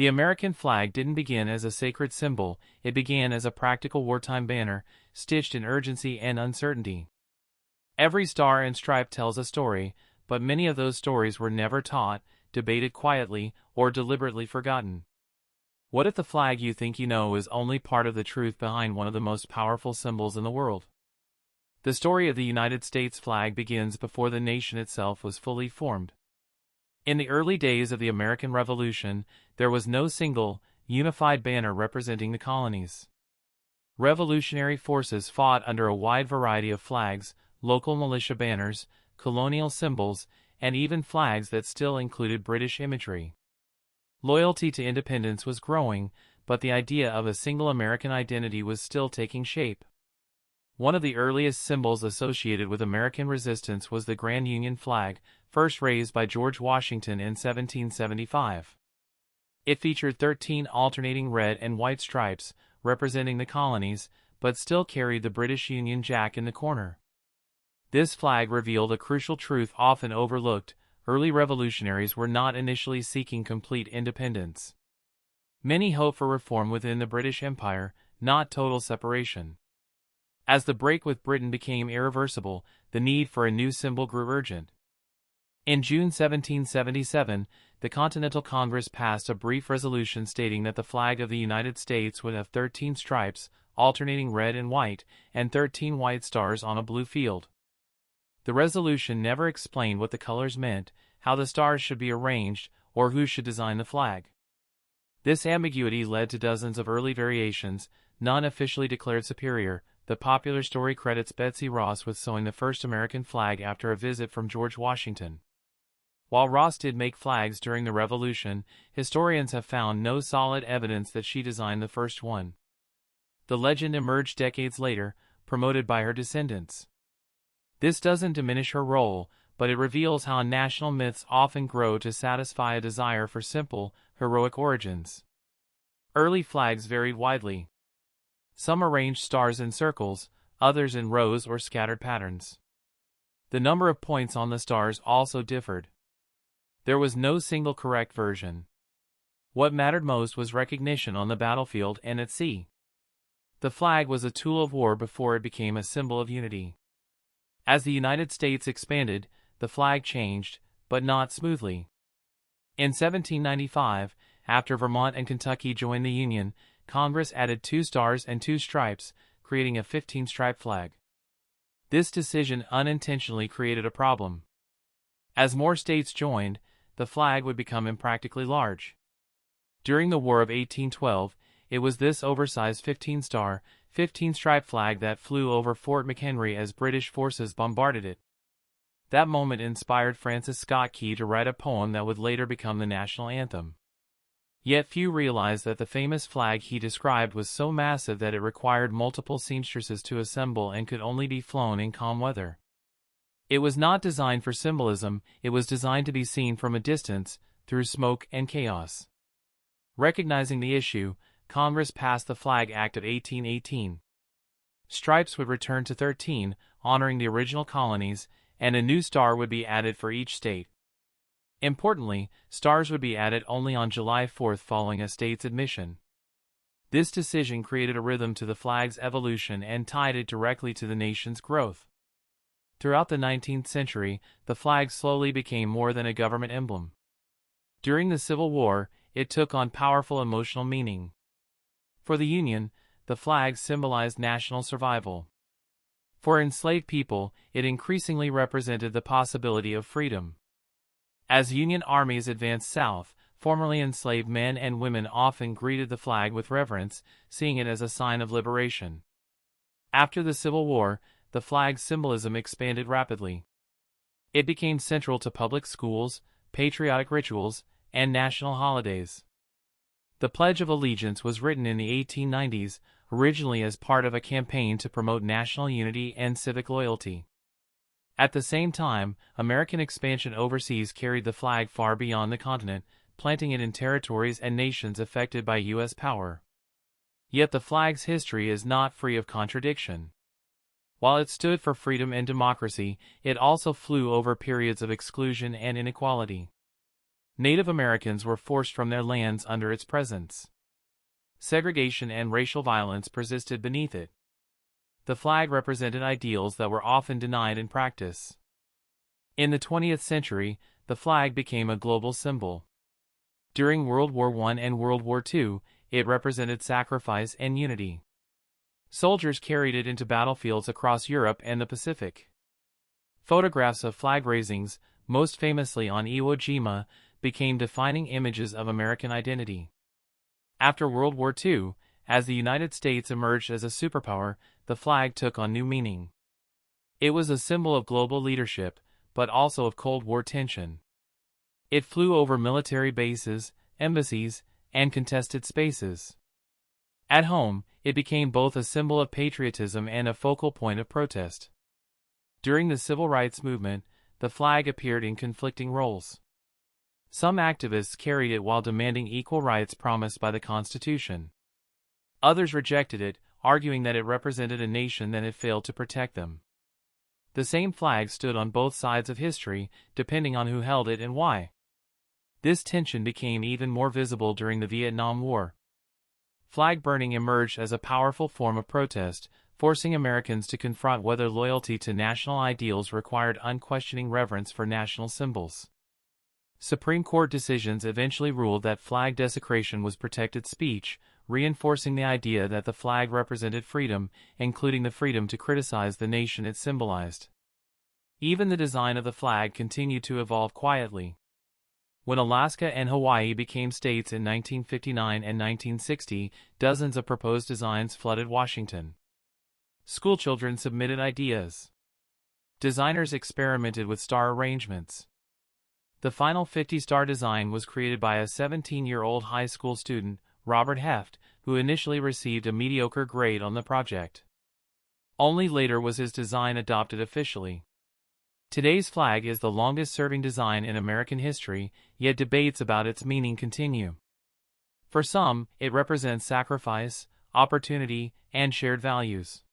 The American flag didn't begin as a sacred symbol, it began as a practical wartime banner, stitched in urgency and uncertainty. Every star and stripe tells a story, but many of those stories were never taught, debated quietly, or deliberately forgotten. What if the flag you think you know is only part of the truth behind one of the most powerful symbols in the world? The story of the United States flag begins before the nation itself was fully formed. In the early days of the American Revolution, there was no single, unified banner representing the colonies. Revolutionary forces fought under a wide variety of flags, local militia banners, colonial symbols, and even flags that still included British imagery. Loyalty to independence was growing, but the idea of a single American identity was still taking shape. One of the earliest symbols associated with American resistance was the Grand Union flag, first raised by George Washington in 1775. It featured 13 alternating red and white stripes, representing the colonies, but still carried the British Union Jack in the corner. This flag revealed a crucial truth often overlooked: early revolutionaries were not initially seeking complete independence. Many hoped for reform within the British Empire, not total separation. As the break with Britain became irreversible, the need for a new symbol grew urgent. In June 1777, the Continental Congress passed a brief resolution stating that the flag of the United States would have 13 stripes, alternating red and white, and 13 white stars on a blue field. The resolution never explained what the colors meant, how the stars should be arranged, or who should design the flag. This ambiguity led to dozens of early variations, none officially declared superior. The popular story credits Betsy Ross with sewing the first American flag after a visit from George Washington. While Ross did make flags during the Revolution, historians have found no solid evidence that she designed the first one. The legend emerged decades later, promoted by her descendants. This doesn't diminish her role, but it reveals how national myths often grow to satisfy a desire for simple, heroic origins. Early flags varied widely. Some arranged stars in circles, others in rows or scattered patterns. The number of points on the stars also differed. There was no single correct version. What mattered most was recognition on the battlefield and at sea. The flag was a tool of war before it became a symbol of unity. As the United States expanded, the flag changed, but not smoothly. In 1795, after Vermont and Kentucky joined the Union, Congress added 2 stars and 2 stripes, creating a 15-stripe flag. This decision unintentionally created a problem. As more states joined, the flag would become impractically large. During the War of 1812, it was this oversized 15-star, 15-stripe flag that flew over Fort McHenry as British forces bombarded it. That moment inspired Francis Scott Key to write a poem that would later become the national anthem. Yet few realized that the famous flag he described was so massive that it required multiple seamstresses to assemble and could only be flown in calm weather. It was not designed for symbolism, it was designed to be seen from a distance, through smoke and chaos. Recognizing the issue, Congress passed the Flag Act of 1818. Stripes would return to 13, honoring the original colonies, and a new star would be added for each state. Importantly, stars would be added only on July 4 following a state's admission. This decision created a rhythm to the flag's evolution and tied it directly to the nation's growth. Throughout the 19th century, the flag slowly became more than a government emblem. During the Civil War, it took on powerful emotional meaning. For the Union, the flag symbolized national survival. For enslaved people, it increasingly represented the possibility of freedom. As Union armies advanced south, formerly enslaved men and women often greeted the flag with reverence, seeing it as a sign of liberation. After the Civil War, the flag's symbolism expanded rapidly. It became central to public schools, patriotic rituals, and national holidays. The Pledge of Allegiance was written in the 1890s, originally as part of a campaign to promote national unity and civic loyalty. At the same time, American expansion overseas carried the flag far beyond the continent, planting it in territories and nations affected by U.S. power. Yet the flag's history is not free of contradiction. While it stood for freedom and democracy, it also flew over periods of exclusion and inequality. Native Americans were forced from their lands under its presence. Segregation and racial violence persisted beneath it. The flag represented ideals that were often denied in practice. In the 20th century, the flag became a global symbol. During World War I and World War II, it represented sacrifice and unity. Soldiers carried it into battlefields across Europe and the Pacific. Photographs of flag raisings, most famously on Iwo Jima, became defining images of American identity. After World War II, as the United States emerged as a superpower, the flag took on new meaning. It was a symbol of global leadership, but also of Cold War tension. It flew over military bases, embassies, and contested spaces. At home, it became both a symbol of patriotism and a focal point of protest. During the Civil Rights Movement, the flag appeared in conflicting roles. Some activists carried it while demanding equal rights promised by the Constitution. Others rejected it, arguing that it represented a nation that had failed to protect them. The same flag stood on both sides of history, depending on who held it and why. This tension became even more visible during the Vietnam War. Flag burning emerged as a powerful form of protest, forcing Americans to confront whether loyalty to national ideals required unquestioning reverence for national symbols. Supreme Court decisions eventually ruled that flag desecration was protected speech, reinforcing the idea that the flag represented freedom, including the freedom to criticize the nation it symbolized. Even the design of the flag continued to evolve quietly. When Alaska and Hawaii became states in 1959 and 1960, dozens of proposed designs flooded Washington. Schoolchildren submitted ideas. Designers experimented with star arrangements. The final 50-star design was created by a 17-year-old high school student, Robert Heft, who initially received a mediocre grade on the project. Only later was his design adopted officially. Today's flag is the longest-serving design in American history, yet debates about its meaning continue. For some, it represents sacrifice, opportunity, and shared values.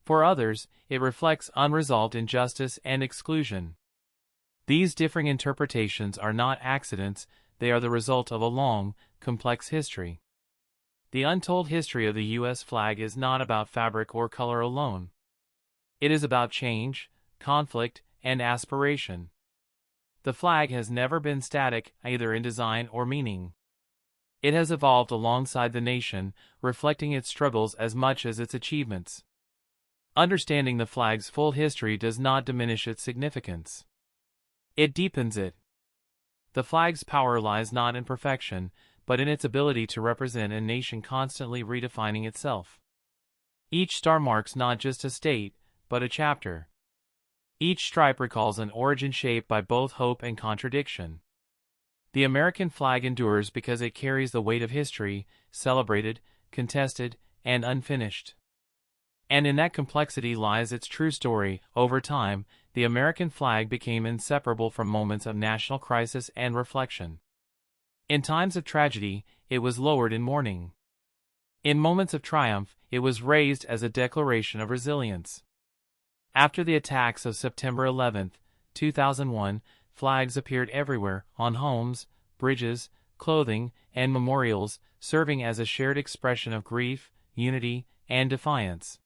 For others, it reflects unresolved injustice and exclusion. These differing interpretations are not accidents, they are the result of a long, complex history. The untold history of the U.S. flag is not about fabric or color alone. It is about change, conflict, and aspiration. The flag has never been static, either in design or meaning. It has evolved alongside the nation, reflecting its struggles as much as its achievements. Understanding the flag's full history does not diminish its significance. It deepens it. The flag's power lies not in perfection, but in its ability to represent a nation constantly redefining itself. Each star marks not just a state, but a chapter. Each stripe recalls an origin shaped by both hope and contradiction. The American flag endures because it carries the weight of history, celebrated, contested, and unfinished. And in that complexity lies its true story. Over time, the American flag became inseparable from moments of national crisis and reflection. In times of tragedy, it was lowered in mourning. In moments of triumph, it was raised as a declaration of resilience. After the attacks of September 11, 2001, flags appeared everywhere, on homes, bridges, clothing, and memorials, serving as a shared expression of grief, unity, and defiance.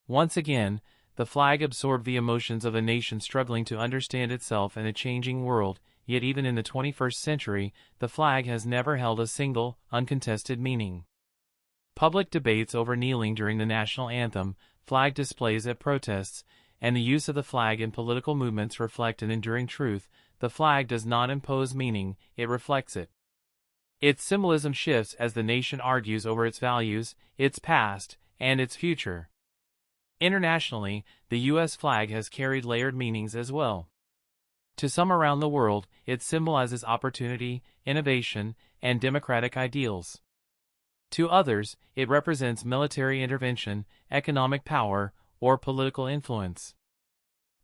Once again, the flag absorbed the emotions of a nation struggling to understand itself in a changing world, yet even in the 21st century, the flag has never held a single, uncontested meaning. Public debates over kneeling during the national anthem, flag displays at protests, and the use of the flag in political movements reflect an enduring truth: the flag does not impose meaning, it reflects it. Its symbolism shifts as the nation argues over its values, its past, and its future. Internationally, the U.S. flag has carried layered meanings as well. To some around the world, it symbolizes opportunity, innovation, and democratic ideals. To others, it represents military intervention, economic power, or political influence.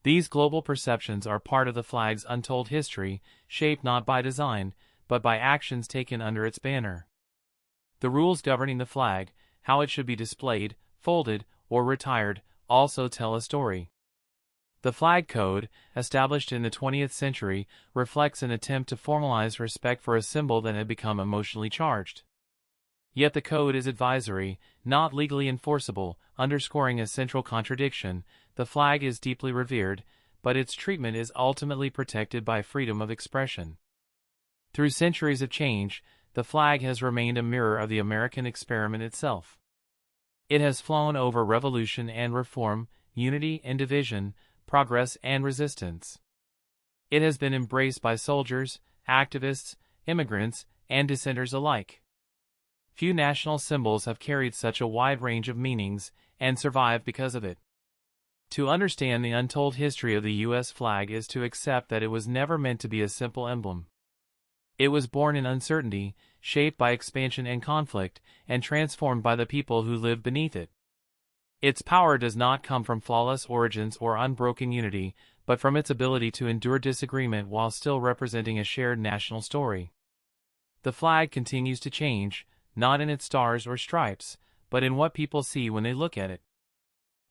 These global perceptions are part of the flag's untold history, shaped not by design, but by actions taken under its banner. The rules governing the flag, how it should be displayed, folded, or retired, also tell a story. The flag code, established in the 20th century, reflects an attempt to formalize respect for a symbol that had become emotionally charged. Yet the code is advisory, not legally enforceable, underscoring a central contradiction. The flag is deeply revered, but its treatment is ultimately protected by freedom of expression. Through centuries of change, the flag has remained a mirror of the American experiment itself. It has flown over revolution and reform, unity and division, progress and resistance. It has been embraced by soldiers, activists, immigrants, and dissenters alike. Few national symbols have carried such a wide range of meanings and survived because of it. To understand the untold history of the U.S. flag is to accept that it was never meant to be a simple emblem. It was born in uncertainty, shaped by expansion and conflict, and transformed by the people who lived beneath it. Its power does not come from flawless origins or unbroken unity, but from its ability to endure disagreement while still representing a shared national story. The flag continues to change, not in its stars or stripes, but in what people see when they look at it.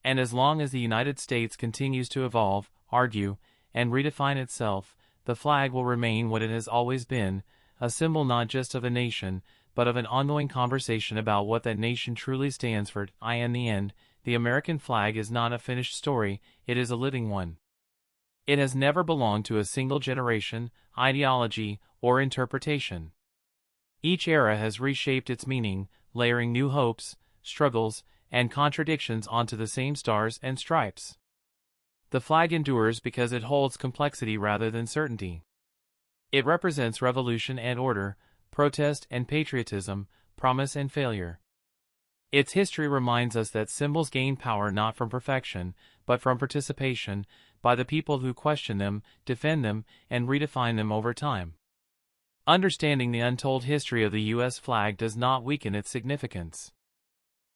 And as long as the United States continues to evolve, argue, and redefine itself, the flag will remain what it has always been, a symbol not just of a nation, but of an ongoing conversation about what that nation truly stands for. In the end, the American flag is not a finished story, it is a living one. It has never belonged to a single generation, ideology, or interpretation. Each era has reshaped its meaning, layering new hopes, struggles, and contradictions onto the same stars and stripes. The flag endures because it holds complexity rather than certainty. It represents revolution and order, protest and patriotism, promise and failure. Its history reminds us that symbols gain power not from perfection, but from participation, by the people who question them, defend them, and redefine them over time. Understanding the untold history of the U.S. flag does not weaken its significance.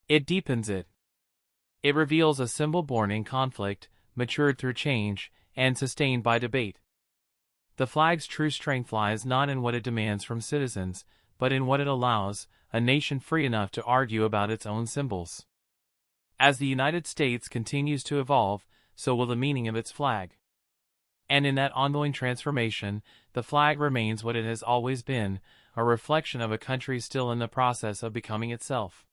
It deepens it. It reveals a symbol born in conflict, matured through change, and sustained by debate. The flag's true strength lies not in what it demands from citizens, but in what it allows, a nation free enough to argue about its own symbols. As the United States continues to evolve, so will the meaning of its flag. And in that ongoing transformation, the flag remains what it has always been, a reflection of a country still in the process of becoming itself.